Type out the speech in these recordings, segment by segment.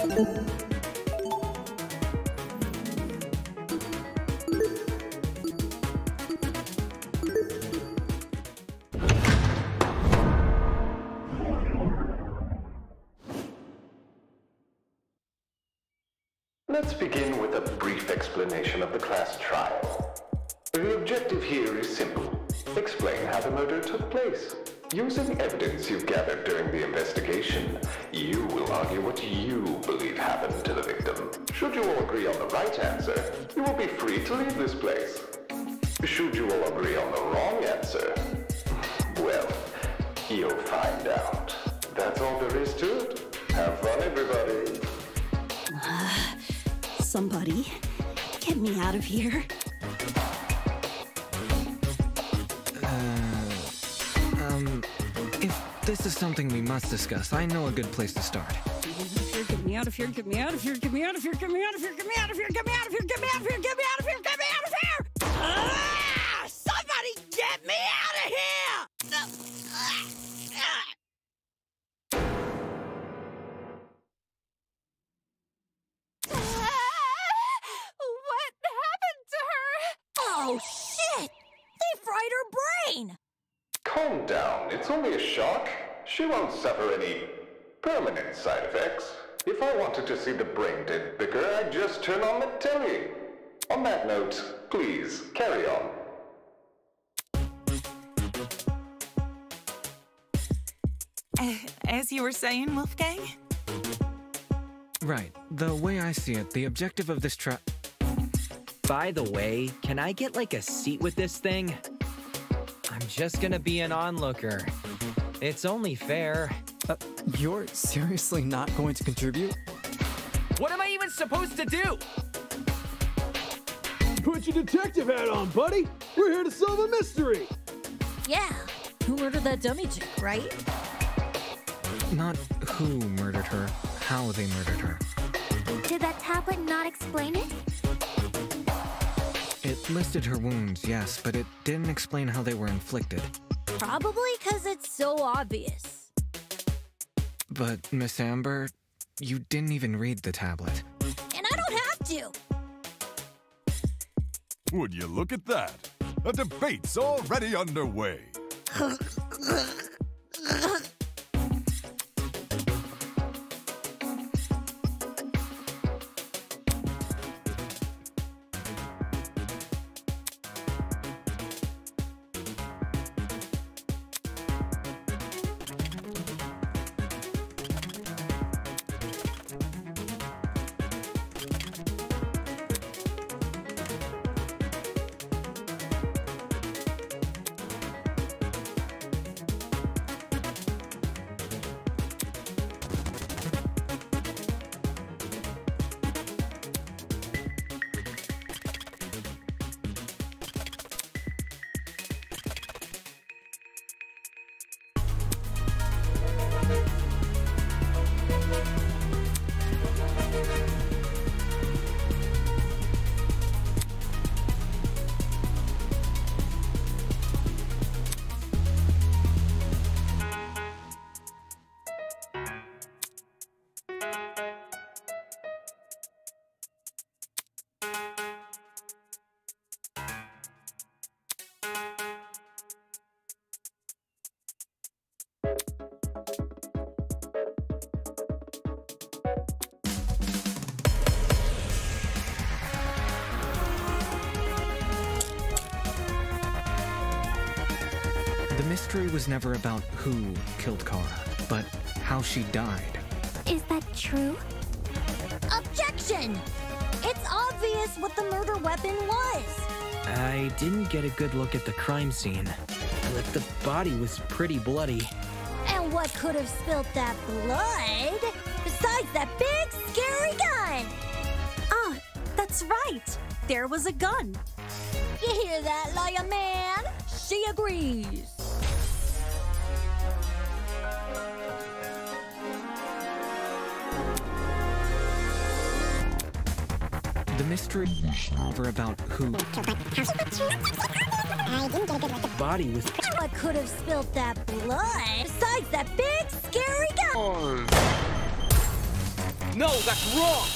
Let's begin with a brief explanation of the class trial. The objective here is simple. Explain how the murder took place. Using evidence you've gathered during the investigation, you will argue what you believe happened to the victim. Should you all agree on the right answer, you will be free to leave this place. Should you all agree on the wrong answer, well, you'll find out. That's all there is to it. Have fun, everybody. Somebody, get me out of here. If this is something we must discuss, I know a good place to start. Get me out of here, get me out of here, get me out of here, get me out of here, get me out of here, get me out of here, get me out of here, get me out of here, get me out of here! Ah! Somebody get me out of here! What happened to her? Oh, shit! They fried her brain! Calm down, it's only a shock. She won't suffer any permanent side effects. If I wanted to see the brain dead bicker, I'd just turn on the telly. On that note, please, carry on. As you were saying, Wolfgang? Right. The way I see it, the objective of this By the way, can I get like a seat with this thing? I'm just gonna be an onlooker. It's only fair. You're seriously not going to contribute? What am I even supposed to do? Put your detective hat on, buddy! We're here to solve a mystery! Yeah, who murdered that dummy chick, right? Not who murdered her, how they murdered her. Did that tablet not explain it? It listed her wounds, yes, but it didn't explain how they were inflicted. Probably because it's so obvious. But, Miss Amber, you didn't even read the tablet. And I don't have to! Would you look at that? A debate's already underway. The mystery was never about who killed Kara, but how she died. Is that true? Objection! It's obvious what the murder weapon was! I didn't get a good look at the crime scene, but the body was pretty bloody. And what could have spilt that blood besides that big, scary gun? Ah, that's right. There was a gun. You hear that, liar man? She agrees. The mystery was never about who. The body was. What could have spilt that blood besides that big, scary gun? No, that's wrong!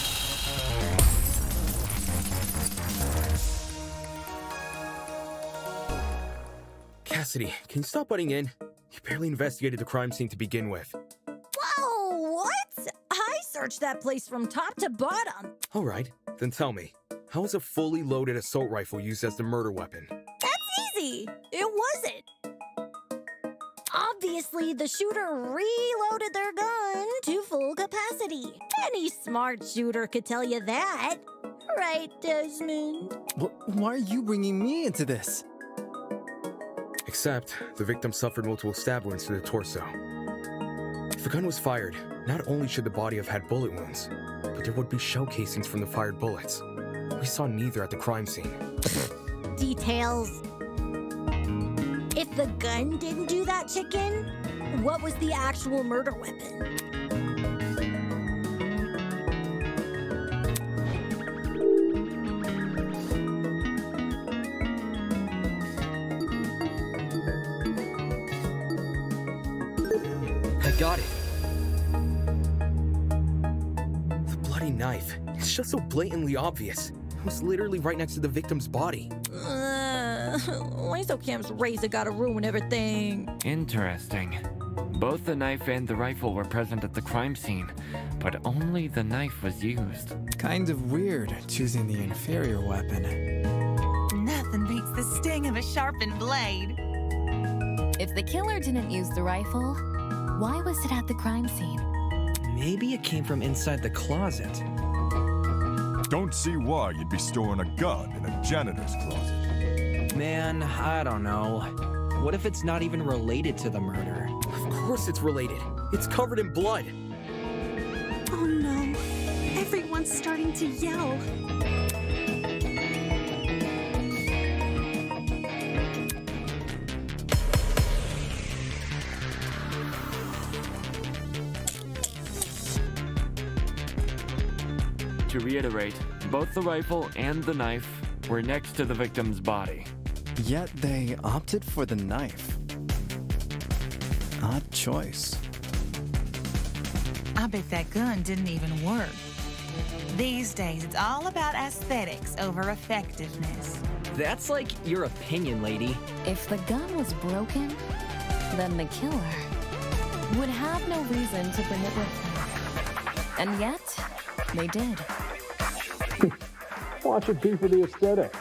Cassidy, can you stop butting in? You barely investigated the crime scene to begin with. Whoa, what? I searched that place from top to bottom. All right, then tell me, how was a fully loaded assault rifle used as the murder weapon? That's easy. It wasn't. Obviously, the shooter reloaded their gun to full capacity. Any smart shooter could tell you that. Right, Desmond? Why are you bringing me into this? Except, the victim suffered multiple stab wounds to the torso. If the gun was fired, not only should the body have had bullet wounds, but there would be shell casings from the fired bullets. We saw neither at the crime scene. Details. If the gun didn't do that, chicken, what was the actual murder weapon? I got it. The bloody knife. It's just so blatantly obvious. It was literally right next to the victim's body. Why so Cam's razor gotta ruin everything? Interesting. Both the knife and the rifle were present at the crime scene, but only the knife was used. Kind of weird, choosing the inferior weapon. Nothing beats the sting of a sharpened blade. If the killer didn't use the rifle, why was it at the crime scene? Maybe it came from inside the closet. Don't see why you'd be storing a gun in a janitor's closet. Man, I don't know. What if it's not even related to the murder? Of course it's related. It's covered in blood. Oh no. Everyone's starting to yell. To reiterate, both the rifle and the knife were next to the victim's body. Yet they opted for the knife. Odd choice. I bet that gun didn't even work. These days, it's all about aesthetics over effectiveness. That's like your opinion, lady. If the gun was broken, then the killer would have no reason to bring it with them. And yet, they did. Watch it be for the aesthetic.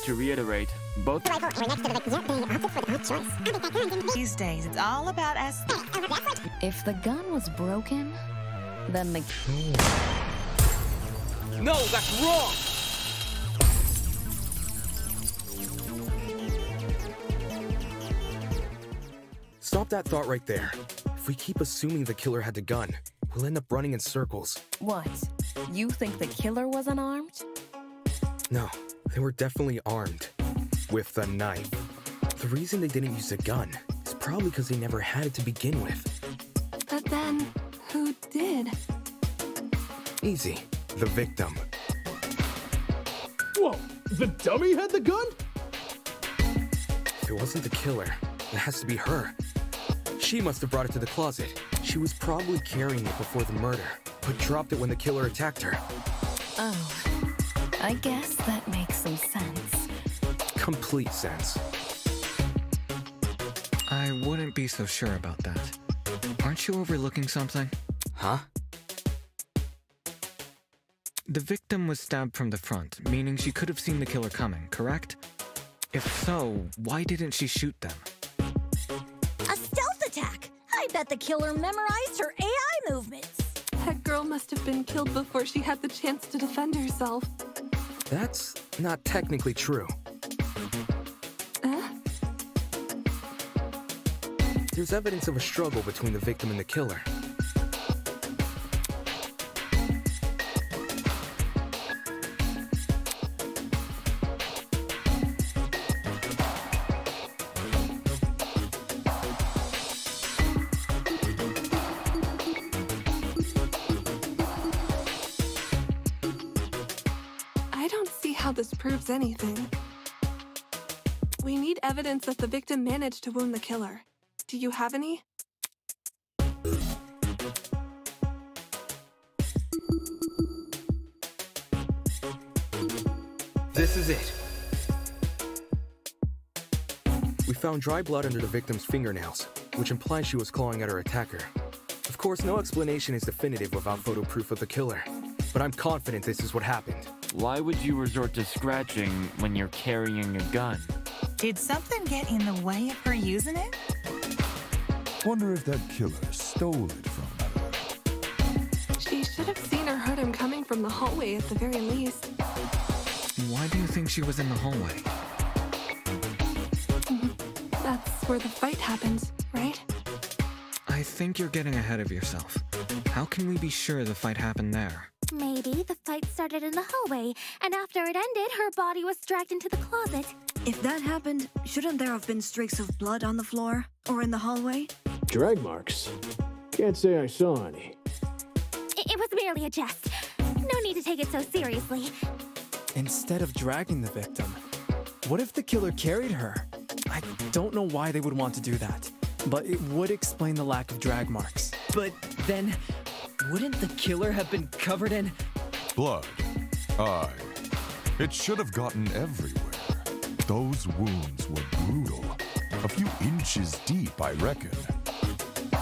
To reiterate, both the rifle were next to the victim. They opted for the good choice. These days, it's all about aesthetics. If the gun was broken, then the... No, that's wrong! Stop that thought right there. If we keep assuming the killer had the gun, we'll end up running in circles. What? You think the killer was unarmed? No, they were definitely armed. With the knife. The reason they didn't use a gun is probably because they never had it to begin with. But then, who did? Easy. The victim. Whoa, the dummy had the gun? If it wasn't the killer, it has to be her. She must have brought it to the closet. She was probably carrying it before the murder, but dropped it when the killer attacked her. Oh, I guess that makes some sense. Complete sense. I wouldn't be so sure about that. Aren't you overlooking something? Huh? The victim was stabbed from the front, meaning she could have seen the killer coming, correct? If so, why didn't she shoot them? A stealth attack! I bet the killer memorized her AI movements. That girl must have been killed before she had the chance to defend herself. That's not technically true. There's evidence of a struggle between the victim and the killer. I don't see how this proves anything. We need evidence that the victim managed to wound the killer. Do you have any? This is it. We found dry blood under the victim's fingernails, which implies she was clawing at her attacker. Of course, no explanation is definitive without photo proof of the killer, but I'm confident this is what happened. Why would you resort to scratching when you're carrying a gun? Did something get in the way of her using it? Wonder if that killer stole it from her. She should have seen or heard him coming from the hallway at the very least. Why do you think she was in the hallway? That's where the fight happened, right? I think you're getting ahead of yourself. How can we be sure the fight happened there? Maybe the fight started in the hallway, and after it ended, her body was dragged into the closet. If that happened, shouldn't there have been streaks of blood on the floor? Or in the hallway? Drag marks? Can't say I saw any. It was merely a jest. No need to take it so seriously. Instead of dragging the victim, what if the killer carried her? I don't know why they would want to do that, but it would explain the lack of drag marks. But then, wouldn't the killer have been covered in blood? Aye. It should have gotten everywhere. Those wounds were brutal. A few inches deep, I reckon.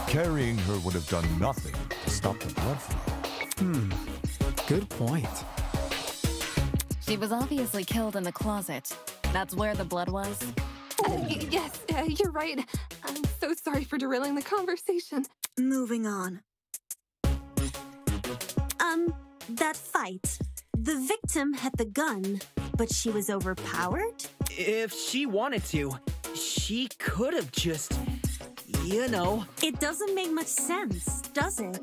Carrying her would have done nothing to stop the blood flow. Good point. She was obviously killed in the closet. That's where the blood was? Yes, you're right. I'm so sorry for derailing the conversation. Moving on. That fight. The victim had the gun, but she was overpowered? If she wanted to, she could have just, you know. It doesn't make much sense, does it?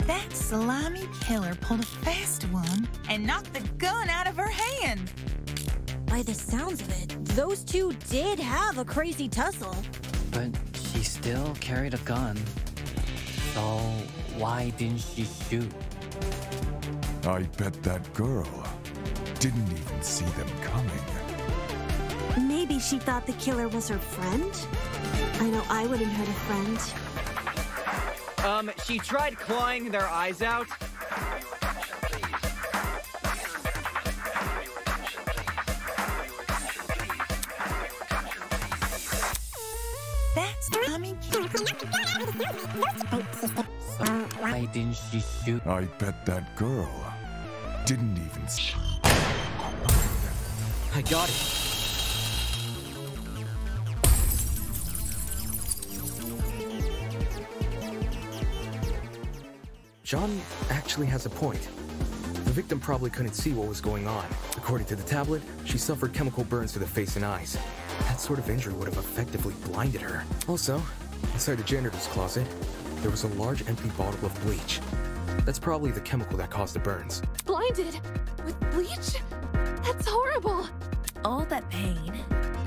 That slimy killer pulled a fast one and knocked the gun out of her hand. By the sounds of it, those two did have a crazy tussle. But she still carried a gun. So why didn't she shoot? I bet that girl didn't even see them coming. Maybe she thought the killer was her friend? I know I wouldn't hurt a friend. She tried clawing their eyes out. That's slimy killer. Why didn't she shoot? I bet that girl didn't even see. I got it. John actually has a point. The victim probably couldn't see what was going on. According to the tablet, she suffered chemical burns to the face and eyes. That sort of injury would have effectively blinded her. Also, inside the janitor's closet, there was a large empty bottle of bleach. That's probably the chemical that caused the burns. Blinded? With bleach? That's horrible. All that pain,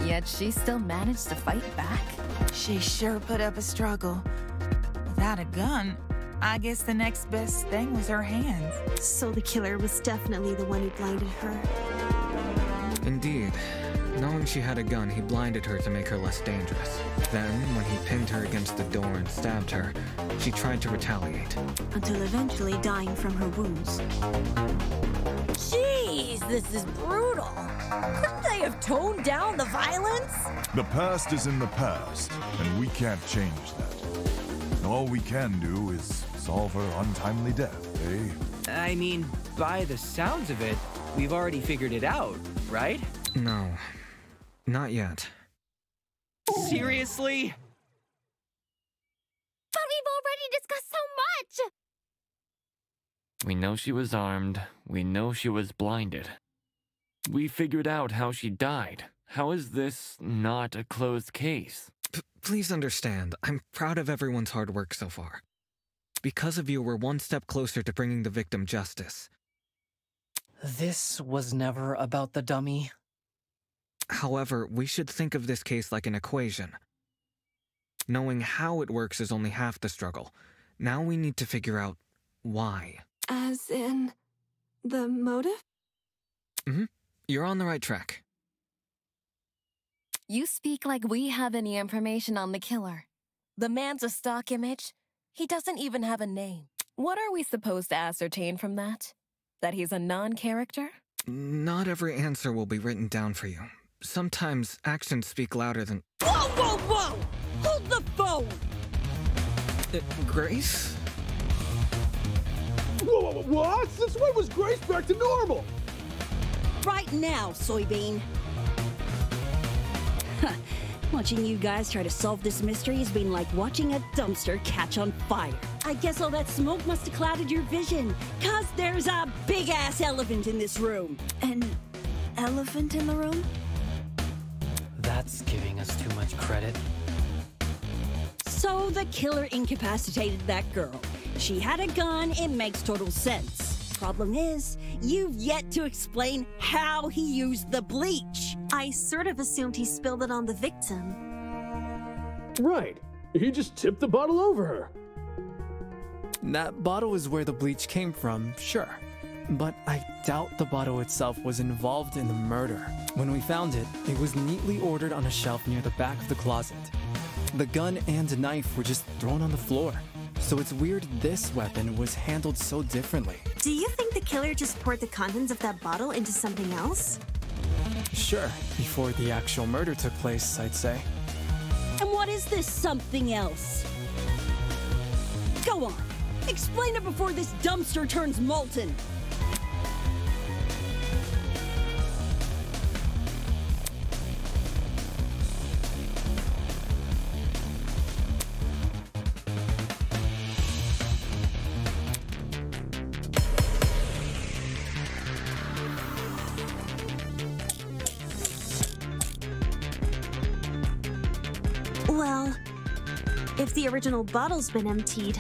yet she still managed to fight back. She sure put up a struggle. Without a gun, I guess the next best thing was her hands. So the killer was definitely the one who blinded her. Indeed. Knowing she had a gun, he blinded her to make her less dangerous. Then, when he pinned her against the door and stabbed her, she tried to retaliate. Until eventually dying from her wounds. Jeez! this is brutal. Couldn't they have toned down the violence? The past is in the past, and we can't change that. All we can do is solve her untimely death, eh? I mean, by the sounds of it, we've already figured it out, right? No, not yet. Seriously? But we've already discussed so much! We know she was armed. We know she was blinded. We figured out how she died. How is this not a closed case? Please understand, I'm proud of everyone's hard work so far. Because of you, we're one step closer to bringing the victim justice. This was never about the dummy. However, we should think of this case like an equation. Knowing how it works is only half the struggle. Now we need to figure out why. As in, the motive? Mm-hmm. You're on the right track. You speak like we have any information on the killer. The man's a stock image. He doesn't even have a name. What are we supposed to ascertain from that? That he's a non-character? Not every answer will be written down for you. Sometimes actions speak louder than... Whoa, whoa, whoa! Hold the phone! Grace? Whoa, what? Since when was Grace back to normal? Right now, soybean. Watching you guys try to solve this mystery has been like watching a dumpster catch on fire. I guess all that smoke must have clouded your vision, 'cause there's a big-ass elephant in this room. An elephant in the room? That's giving us too much credit. So the killer incapacitated that girl. She had a gun, it makes total sense. Problem is, you've yet to explain how he used the bleach. I sort of assumed he spilled it on the victim. Right. He just tipped the bottle over her. That bottle is where the bleach came from, sure. But I doubt the bottle itself was involved in the murder. When we found it, it was neatly ordered on a shelf near the back of the closet. The gun and knife were just thrown on the floor. So it's weird this weapon was handled so differently. Do you think the killer just poured the contents of that bottle into something else? Sure, before the actual murder took place, I'd say. And what is this something else? Go on, explain it before this dumpster turns molten. Well, if the original bottle's been emptied,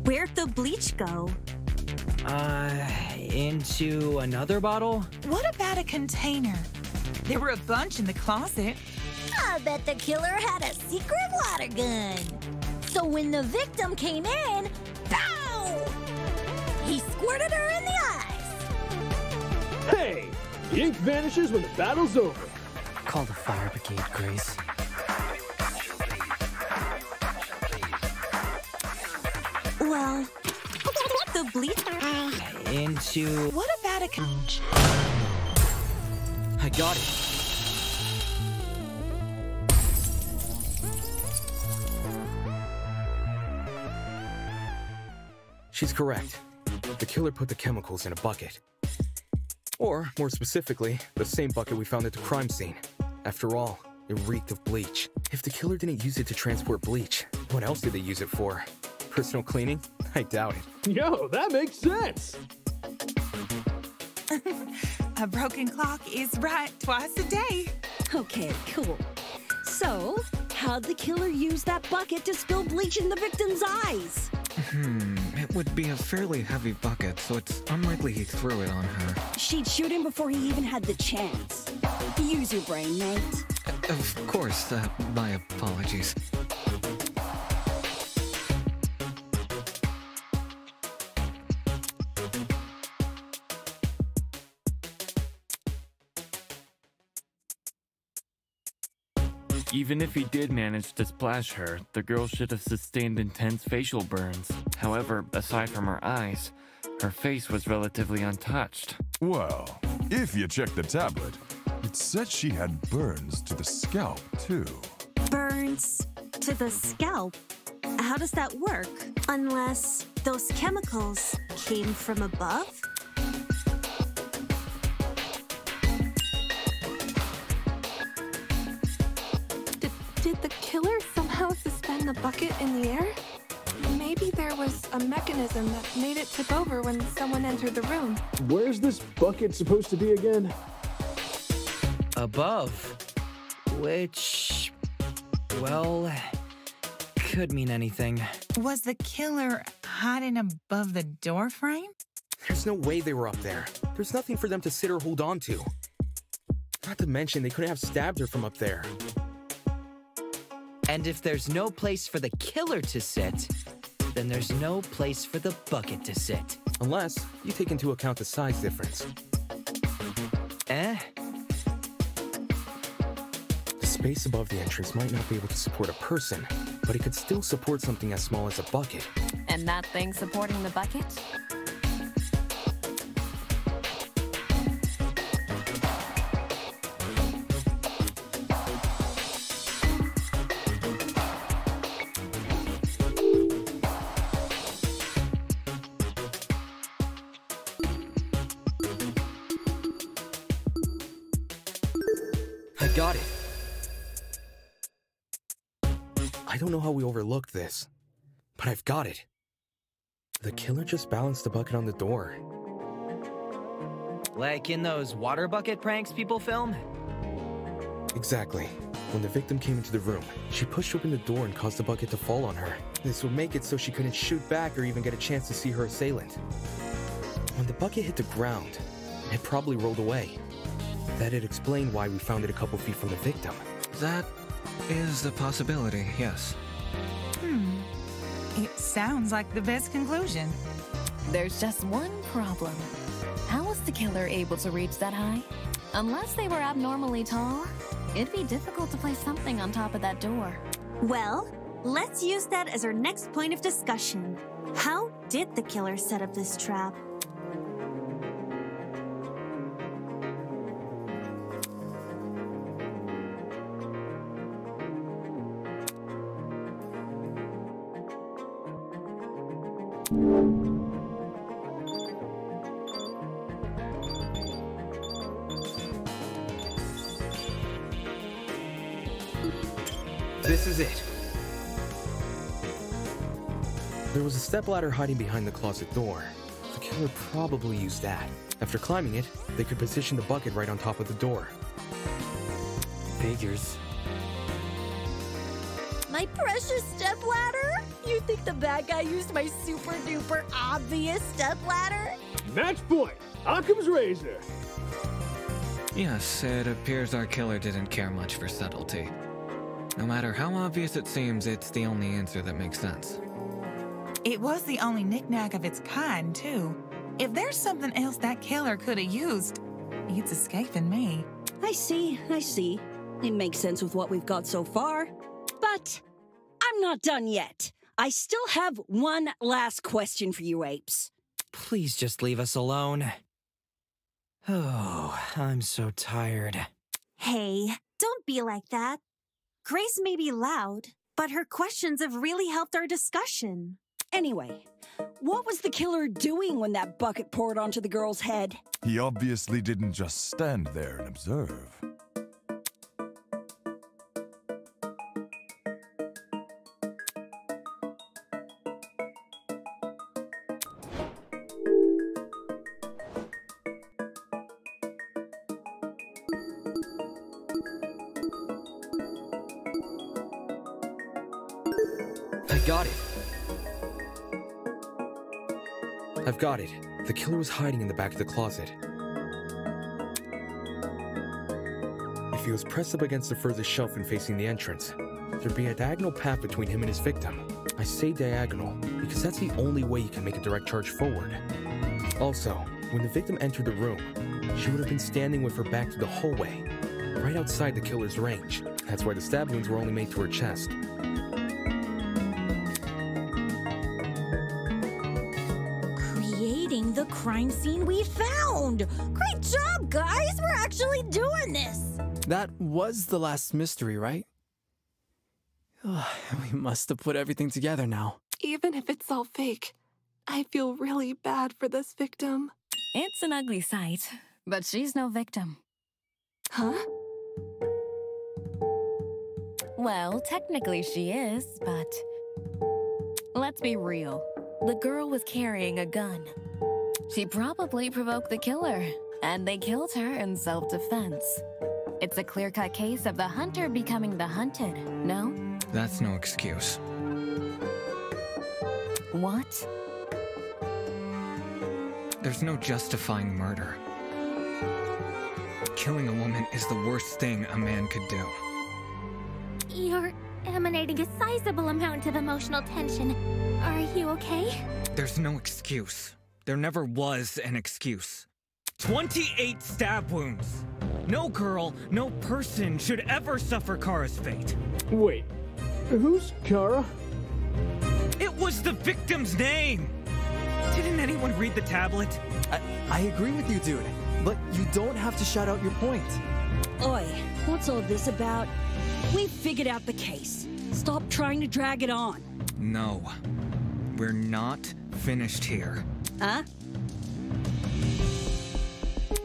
where'd the bleach go? Into another bottle? What about a container? There were a bunch in the closet. I bet the killer had a secret water gun. So when the victim came in, pow! He squirted her in the eyes. Hey! The ink vanishes when the battle's over. Call the fire brigade, Grace. Well, the bleach... Into... What about a... I got it. She's correct. The killer put the chemicals in a bucket. Or, more specifically, the same bucket we found at the crime scene. After all, it reeked of bleach. If the killer didn't use it to transport bleach, what else did they use it for? Personal cleaning? I doubt it. Yo, that makes sense! A broken clock is right twice a day. Okay, cool. So, how'd the killer use that bucket to spill bleach in the victim's eyes? It would be a fairly heavy bucket, so it's unlikely he threw it on her. She'd shoot him before he even had the chance. Use your brain, mate. Of course, my apologies. Even if he did manage to splash her, the girl should have sustained intense facial burns. However, aside from her eyes, her face was relatively untouched. Well, If you check the tablet, it said she had burns to the scalp, too. Burns to the scalp? How does that work? Unless those chemicals came from above? Did the killer somehow suspend the bucket in the air? Maybe there was a mechanism that made it tip over when someone entered the room. Where's this bucket supposed to be again? Above. Which, well, could mean anything. Was the killer hiding above the door frame? There's no way they were up there. There's nothing for them to sit or hold on to. Not to mention, they couldn't have stabbed her from up there. And if there's no place for the killer to sit, then there's no place for the bucket to sit. Unless you take into account the size difference. Eh? The space above the entrance might not be able to support a person, but it could still support something as small as a bucket. And that thing supporting the bucket? Got it. I don't know how we overlooked this, but I've got it. The killer just balanced the bucket on the door. Like in those water bucket pranks people film? Exactly. When the victim came into the room, she pushed open the door and caused the bucket to fall on her. This would make it so she couldn't shoot back or even get a chance to see her assailant. When the bucket hit the ground, it probably rolled away. That'd explain why we found it a couple feet from the victim. That is a possibility, yes. It sounds like the best conclusion. There's just one problem. How was the killer able to reach that high? Unless they were abnormally tall, it'd be difficult to place something on top of that door. Well, let's use that as our next point of discussion. How did the killer set up this trap? This is it. There was a stepladder hiding behind the closet door. The killer probably used that. After climbing it, they could position the bucket right on top of the door. Figures. My precious stepladder? You think the bad guy used my super duper obvious stepladder? Match point! Occam's razor! Yes, it appears our killer didn't care much for subtlety. No matter how obvious it seems, it's the only answer that makes sense. It was the only knick-knack of its kind, too. If there's something else that killer could have used, it's escaping me. I see. It makes sense with what we've got so far. But I'm not done yet. I still have one last question for you apes. Please just leave us alone. Oh, I'm so tired. Hey, don't be like that. Grace may be loud, but her questions have really helped our discussion. Anyway, what was the killer doing when that bucket poured onto the girl's head? He obviously didn't just stand there and observe. I've got it. The killer was hiding in the back of the closet. If he was pressed up against the furthest shelf and facing the entrance, there'd be a diagonal path between him and his victim. I say diagonal because that's the only way you can make a direct charge forward. Also, when the victim entered the room, she would have been standing with her back to the hallway, right outside the killer's range. That's why the stab wounds were only made to her chest. find the crime scene we found. Great job, guys! We're actually doing this! That was the last mystery, right? We must have put everything together now. Even if it's all fake, I feel really bad for this victim. It's an ugly sight, but she's no victim. Huh? Well, technically she is, but let's be real. The girl was carrying a gun. She probably provoked the killer, and they killed her in self-defense. It's a clear-cut case of the hunter becoming the hunted, no? That's no excuse. What? There's no justifying murder. Killing a woman is the worst thing a man could do. You're emanating a sizable amount of emotional tension. Are you okay? There's no excuse. There never was an excuse. 28 stab wounds! No girl, no person should ever suffer Kara's fate. Wait, who's Kara? It was the victim's name! Didn't anyone read the tablet? I agree with you, dude, but you don't have to shout out your point. Oi, what's all this about? We figured out the case. Stop trying to drag it on. No. We're not finished here. Huh?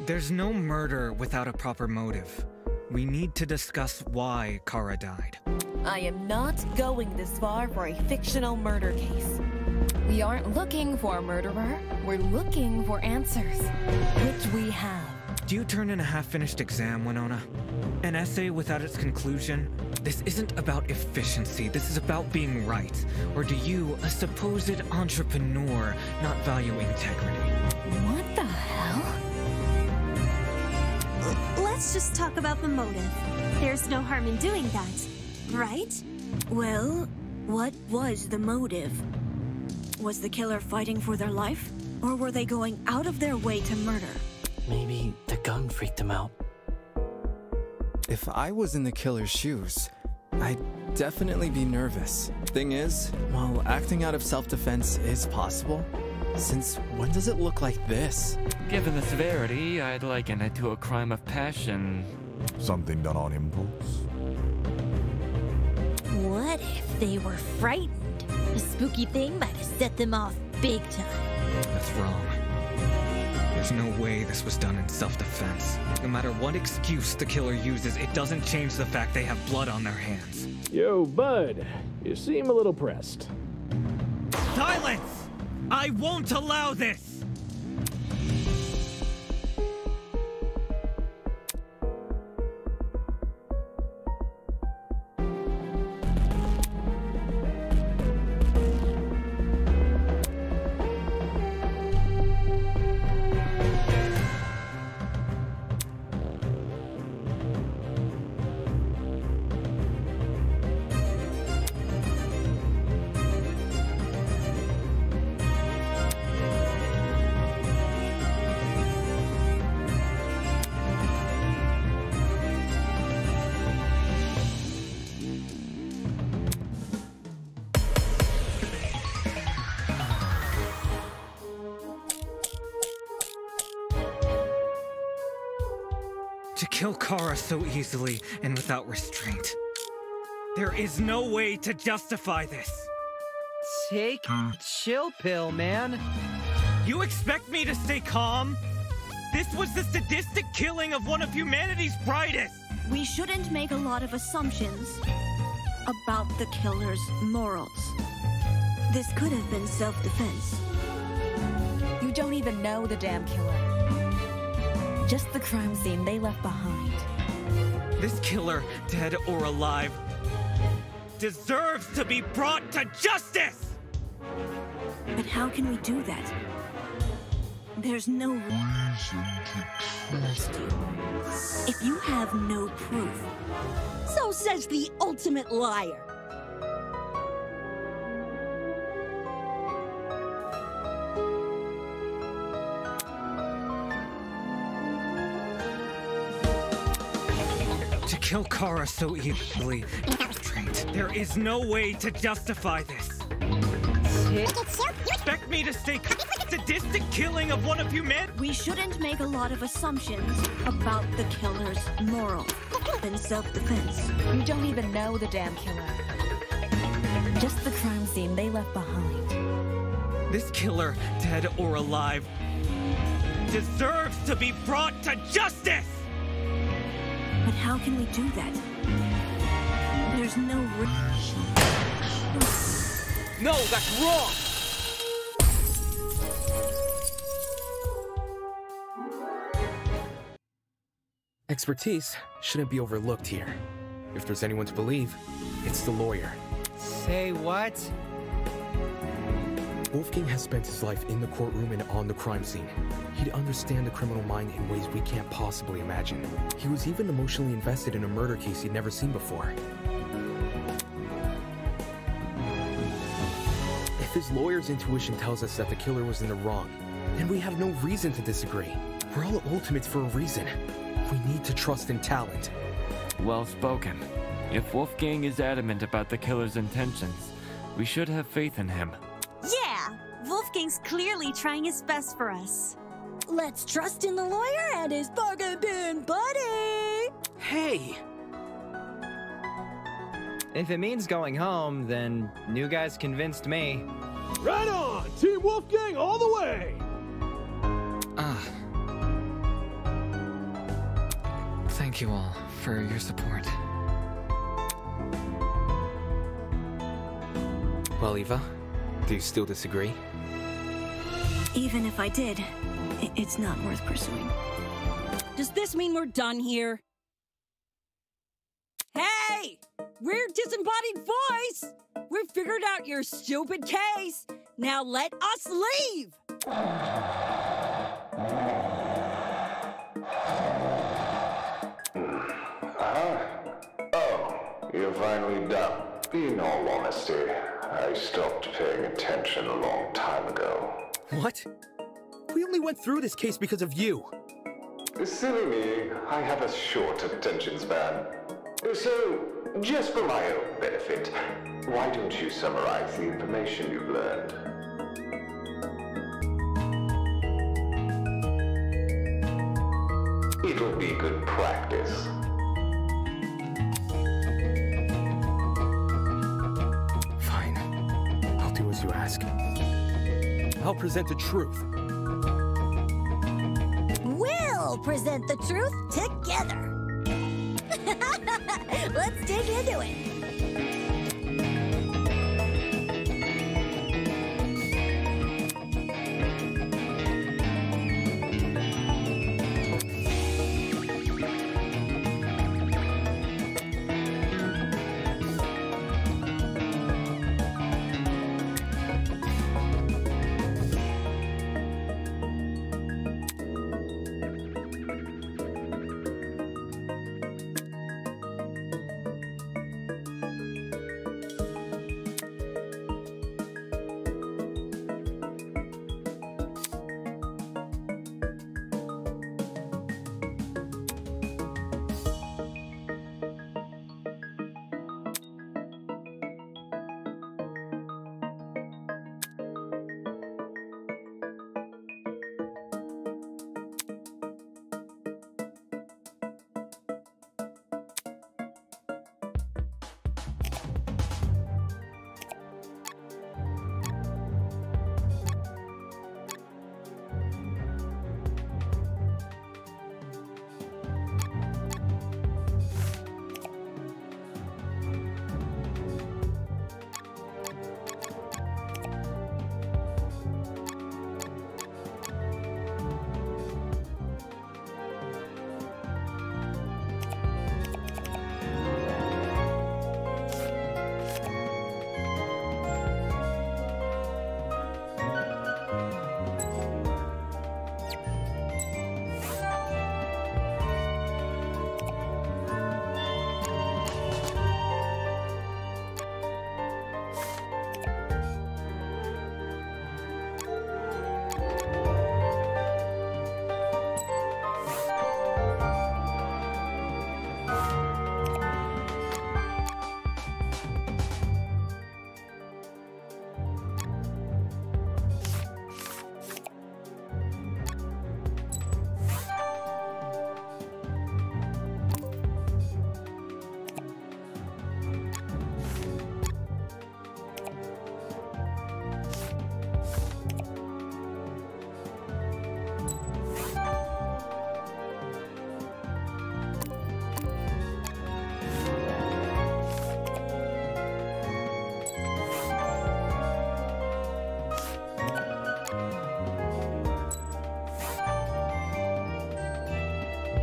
There's no murder without a proper motive. We need to discuss why Kara died. I am not going this far for a fictional murder case. We aren't looking for a murderer. We're looking for answers, which we have. Do you turn in a half-finished exam, Winona? An essay without its conclusion? This isn't about efficiency, this is about being right. Or do you, a supposed entrepreneur, not value integrity? What the hell? Let's just talk about the motive. There's no harm in doing that, right? Well, what was the motive? Was the killer fighting for their life? Or were they going out of their way to murder? Maybe the gun freaked him out. If I was in the killer's shoes, I'd definitely be nervous. Thing is, while acting out of self-defense is possible, since when does it look like this? Given the severity, I'd liken it to a crime of passion. Something done on impulse? What if they were frightened? A spooky thing might have set them off big time. That's wrong. There's no way this was done in self-defense. No matter what excuse the killer uses, it doesn't change the fact they have blood on their hands. Yo, bud, you seem a little pressed. Silence! I won't allow this! To kill Kara so easily and without restraint. There is no way to justify this. Take a chill pill, man. You expect me to stay calm? This was the sadistic killing of one of humanity's brightest! We shouldn't make a lot of assumptions about the killer's morals. This could have been self-defense. You don't even know the damn killer. Just the crime scene they left behind. This killer, dead or alive, deserves to be brought to justice! But how can we do that? There's no reason to trust you. If you have no proof. So says the ultimate liar. To kill Kara so easily, there is no way to justify this. Expect me to say sadistic killing of one of you men? We shouldn't make a lot of assumptions about the killer's moral and self-defense. You don't even know the damn killer. Just the crime scene they left behind. This killer, dead or alive, deserves to be brought to justice! But how can we do that? There's no reason. No, that's wrong! Expertise shouldn't be overlooked here. If there's anyone to believe, it's the lawyer. Say what? Wolfgang has spent his life in the courtroom and on the crime scene. He'd understand the criminal mind in ways we can't possibly imagine. He was even emotionally invested in a murder case he'd never seen before. If his lawyer's intuition tells us that the killer was in the wrong, then we have no reason to disagree. We're all ultimates for a reason. We need to trust in talent. Well spoken. If Wolfgang is adamant about the killer's intentions, we should have faith in him. Yeah! Wolfgang's clearly trying his best for us. Let's trust in the lawyer and his bargain bin buddy! Hey! If it means going home, then new guys convinced me. Right on! Team Wolfgang all the way! Thank you all for your support. Well, Eva, do you still disagree? Even if I did, it's not worth pursuing. Does this mean we're done here? Hey! We're Disembodied Voice! We figured out your stupid case! Now let us leave! Oh, you're finally done. In all honesty, I stopped paying attention a long time ago. What? We only went through this case because of you. Silly me, I have a short attention span. So, just for my own benefit, why don't you summarize the information you've learned? It'll be good practice. Fine. I'll do as you ask. I'll present the truth. We'll present the truth together. Let's dig into it.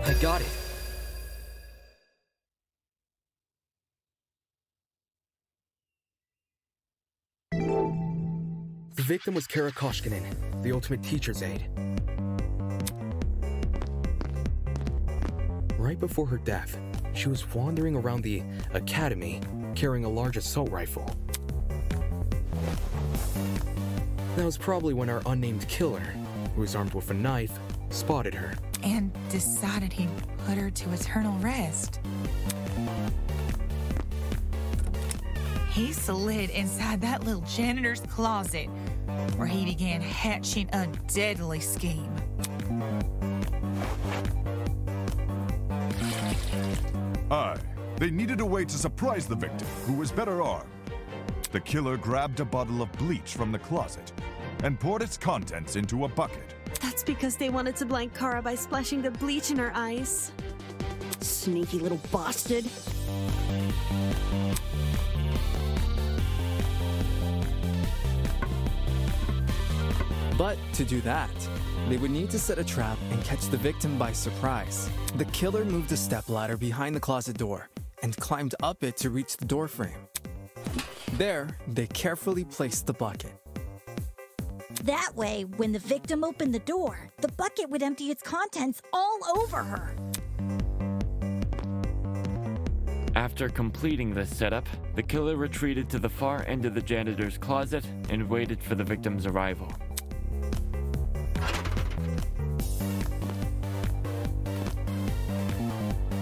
I got it. The victim was Kara Koshkinen, the ultimate teacher's aide. Right before her death, she was wandering around the academy carrying a large assault rifle. That was probably when our unnamed killer, who was armed with a knife, spotted her. And decided he'd put her to eternal rest. He slid inside that little janitor's closet, where he began hatching a deadly scheme. Aye, they needed a way to surprise the victim, who was better armed. The killer grabbed a bottle of bleach from the closet and poured its contents into a bucket. That's because they wanted to blind Kara by splashing the bleach in her eyes. Sneaky little bastard. But to do that, they would need to set a trap and catch the victim by surprise. The killer moved a stepladder behind the closet door and climbed up it to reach the doorframe. There, they carefully placed the bucket. That way, when the victim opened the door, the bucket would empty its contents all over her. After completing this setup, the killer retreated to the far end of the janitor's closet and waited for the victim's arrival.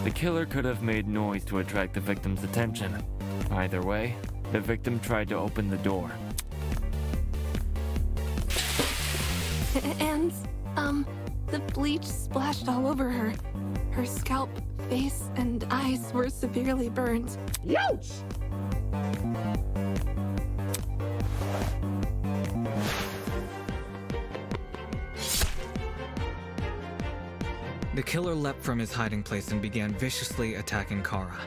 The killer could have made noise to attract the victim's attention. Either way, the victim tried to open the door. And, the bleach splashed all over her. Her scalp, face, and eyes were severely burned. Youch! The killer leapt from his hiding place and began viciously attacking Kara.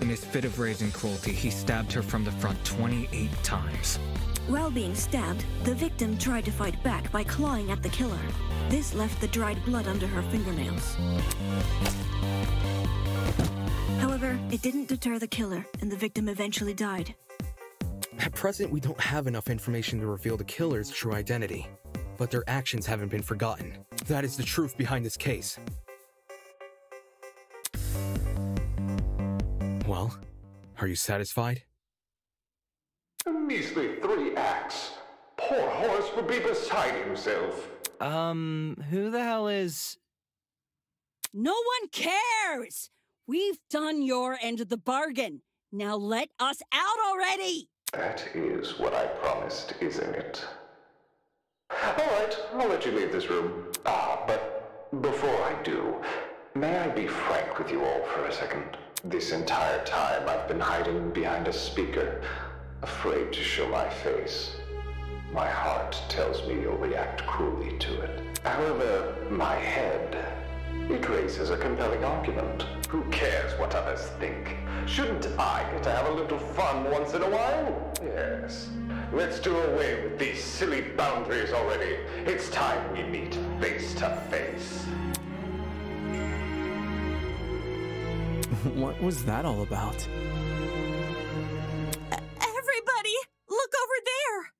In his fit of rage and cruelty, he stabbed her from the front 28 times. While being stabbed, the victim tried to fight back by clawing at the killer. This left the dried blood under her fingernails. However, it didn't deter the killer, and the victim eventually died. At present, we don't have enough information to reveal the killer's true identity, but their actions haven't been forgotten. That is the truth behind this case. Well, are you satisfied? A measly 3 acts. Poor Horace would be beside himself. Who the hell is... No one cares! We've done your end of the bargain. Now let us out already! That is what I promised, isn't it? Alright, I'll let you leave this room. But before I do, may I be frank with you all for a second? This entire time I've been hiding behind a speaker, afraid to show my face. My heart tells me you'll react cruelly to it. However, my head, it raises a compelling argument. Who cares what others think? Shouldn't I get to have a little fun once in a while? Yes. Let's do away with these silly boundaries already. It's time we meet face to face. What was that all about? Everybody, look over there!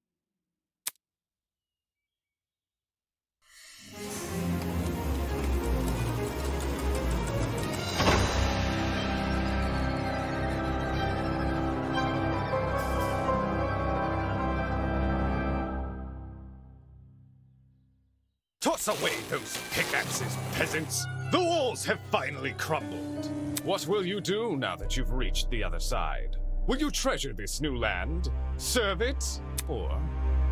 Toss away those pickaxes, peasants! The walls have finally crumbled. What will you do now that you've reached the other side? Will you treasure this new land, serve it, or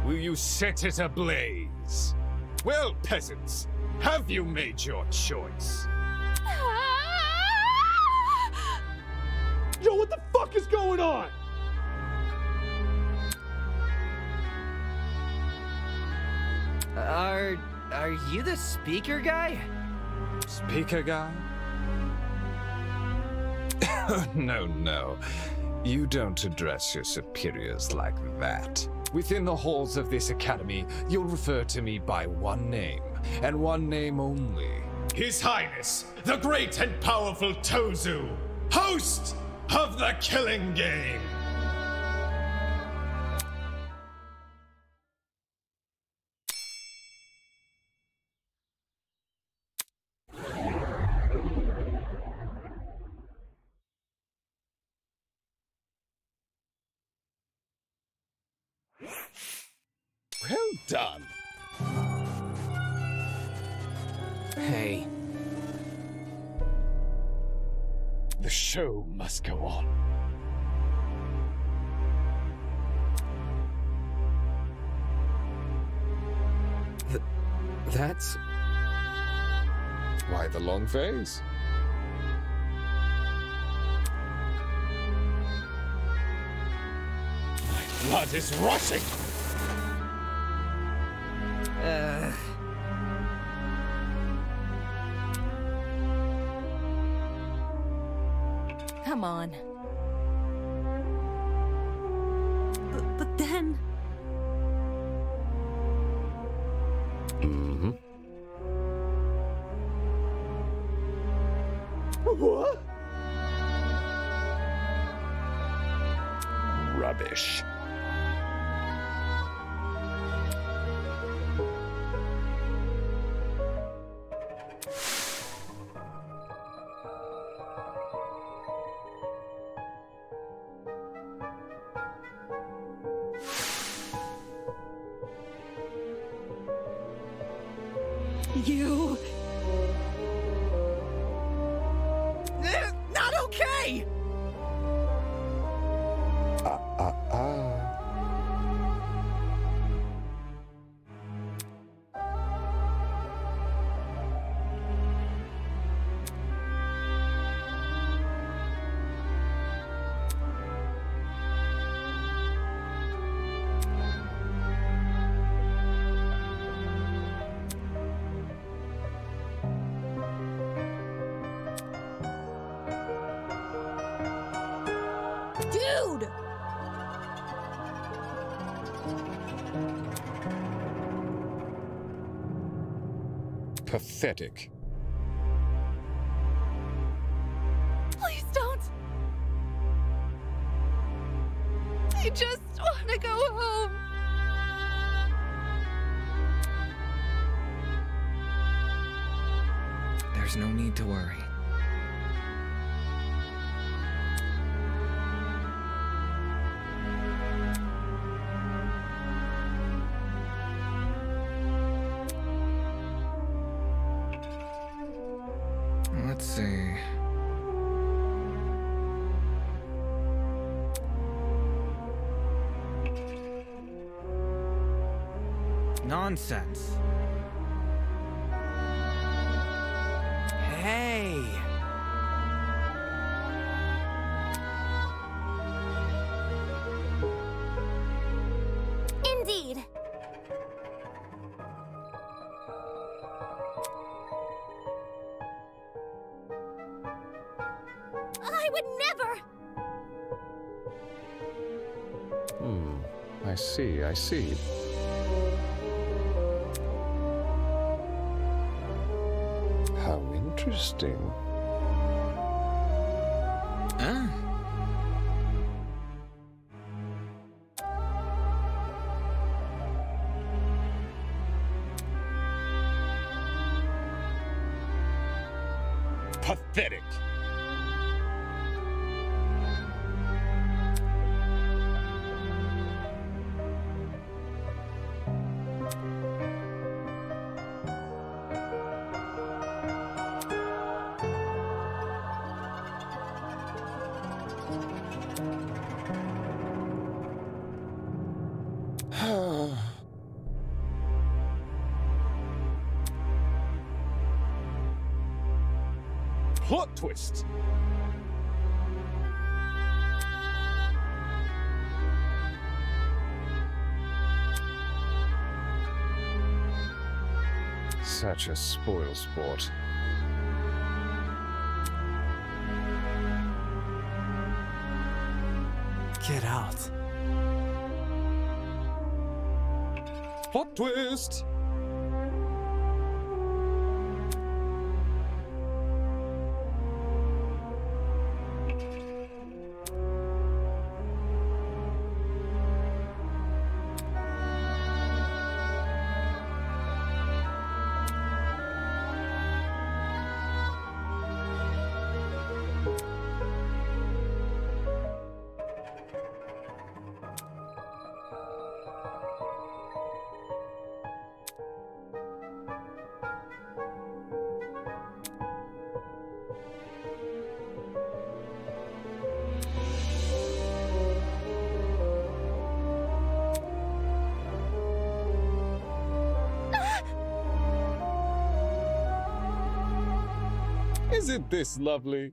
will you set it ablaze? Well, peasants, have you made your choice? Yo, what the fuck is going on? Are you the speaker guy? Speaker guy? No. You don't address your superiors like that. Within the halls of this academy, you'll refer to me by one name, and one name only. His Highness, the great and powerful Tozu, host of the Killing Game. Well done. Hey. The show must go on. That's... Why the long face? My blood is rushing! Come on. But then... Mm-hmm. What? Rubbish. You... Not okay! Dude! Pathetic. Please don't. I just want to go home. There's no need to worry. Let's see. Nonsense. Hey! Indeed. I would never. I see, I see. How interesting. Ah. Pathetic. Plot twist. Such a spoil sport. Get out. Plot twist. Isn't this lovely?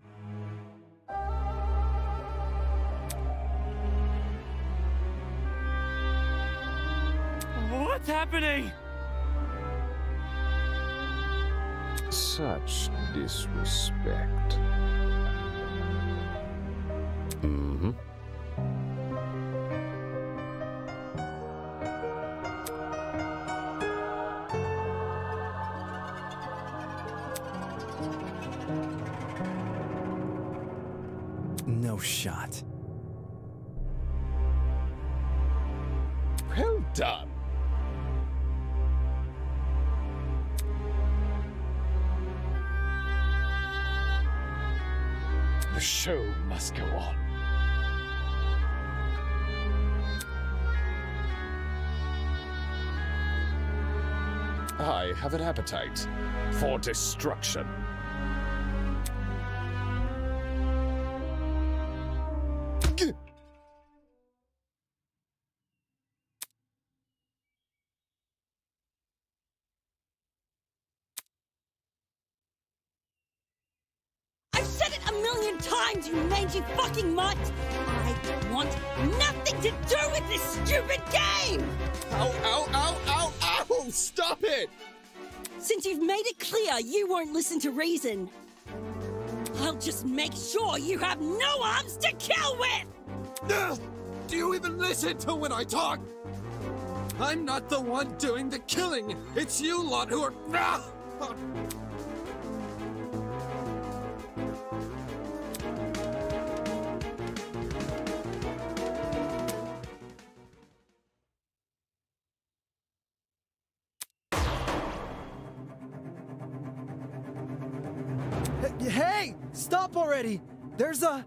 What's happening? Such disrespect. Mm-hmm. No shot. Well done. The show must go on. I have an appetite for destruction. I've said it a million times, you mangy fucking mutt! I want nothing to do with this stupid game! Ow, ow, ow, ow, ow! Stop it! Since you've made it clear you won't listen to reason, I'll just make sure you have no arms to kill with! Do you even listen to when I talk? I'm not the one doing the killing. It's you lot who are... Hey! Stop already! There's a...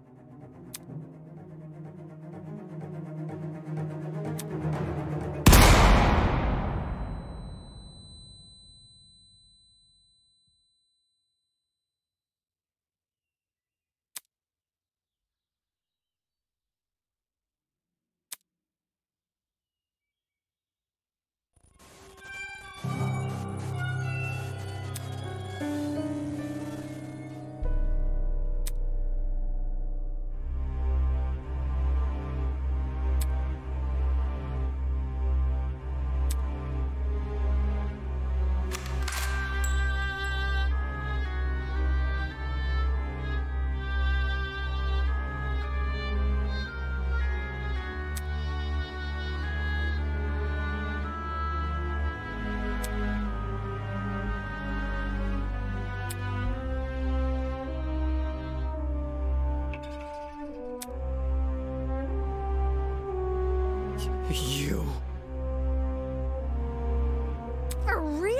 You... For real?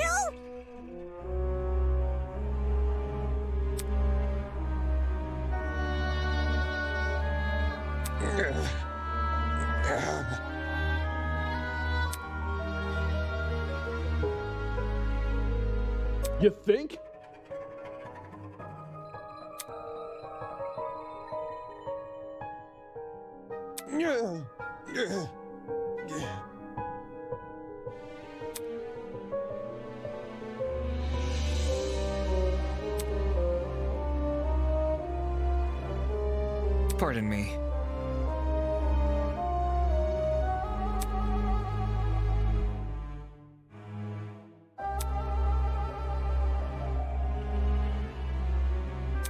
You think? Pardon me.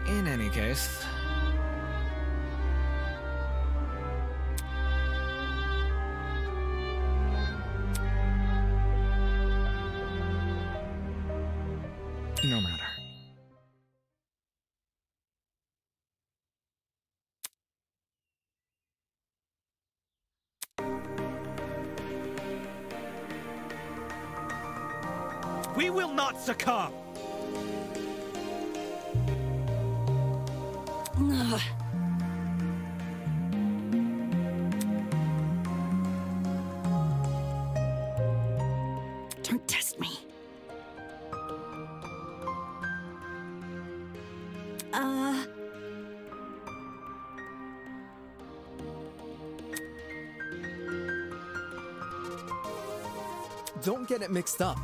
In any case... no matter. We will not succumb! Don't test me. Don't get it mixed up.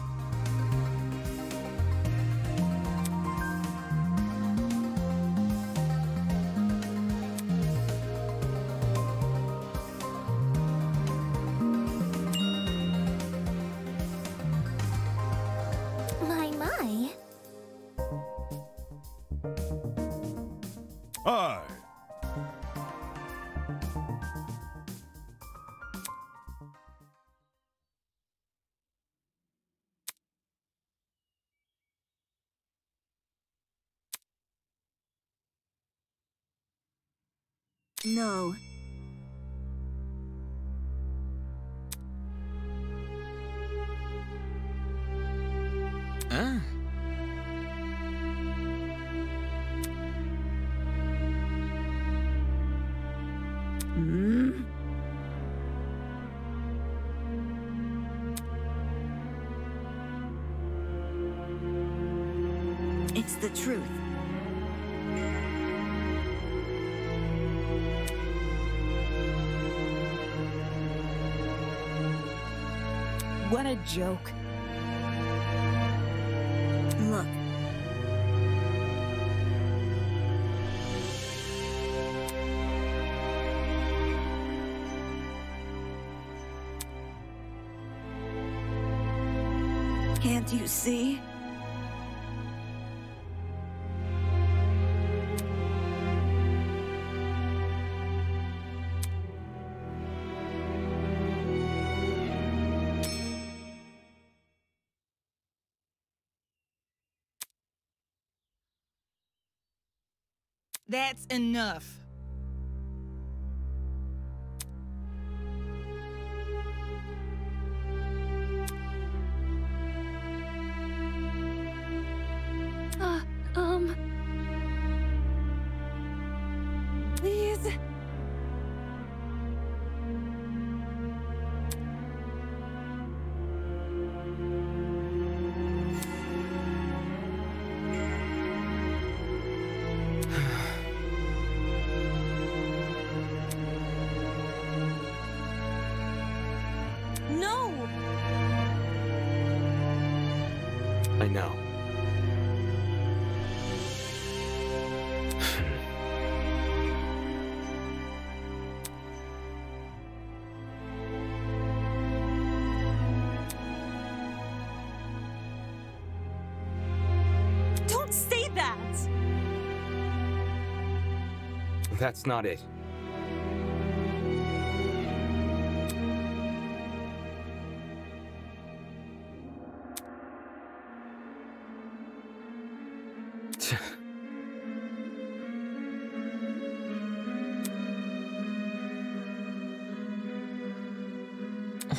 No. Ah. It's the truth. What a joke. Look. Can't you see? That's enough. Please. No! I know. Don't say that! That's not it.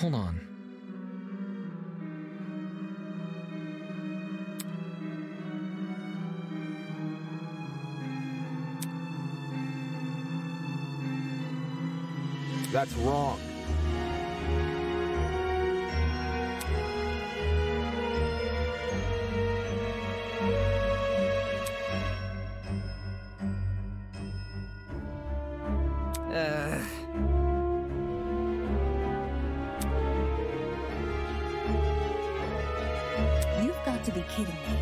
Hold on. That's wrong. You've got to be kidding me.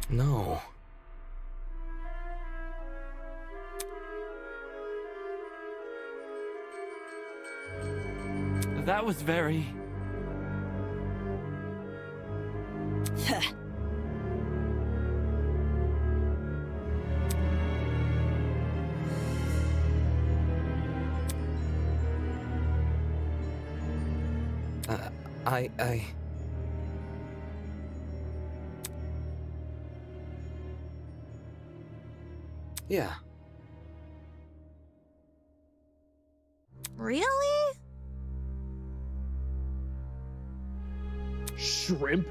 No. That was very... Yeah. Really? Shrimp?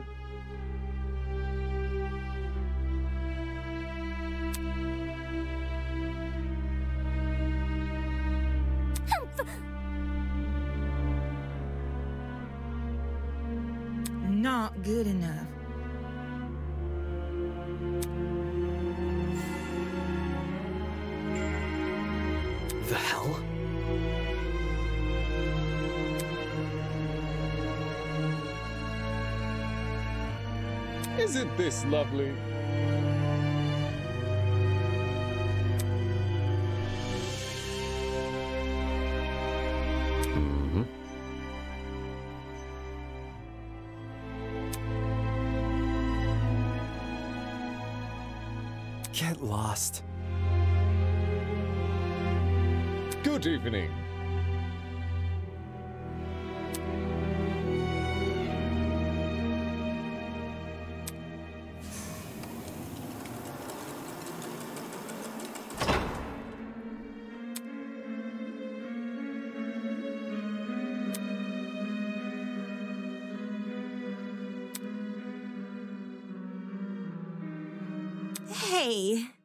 Not good enough. The hell? Isn't this lovely? Get lost. Good evening. Hey!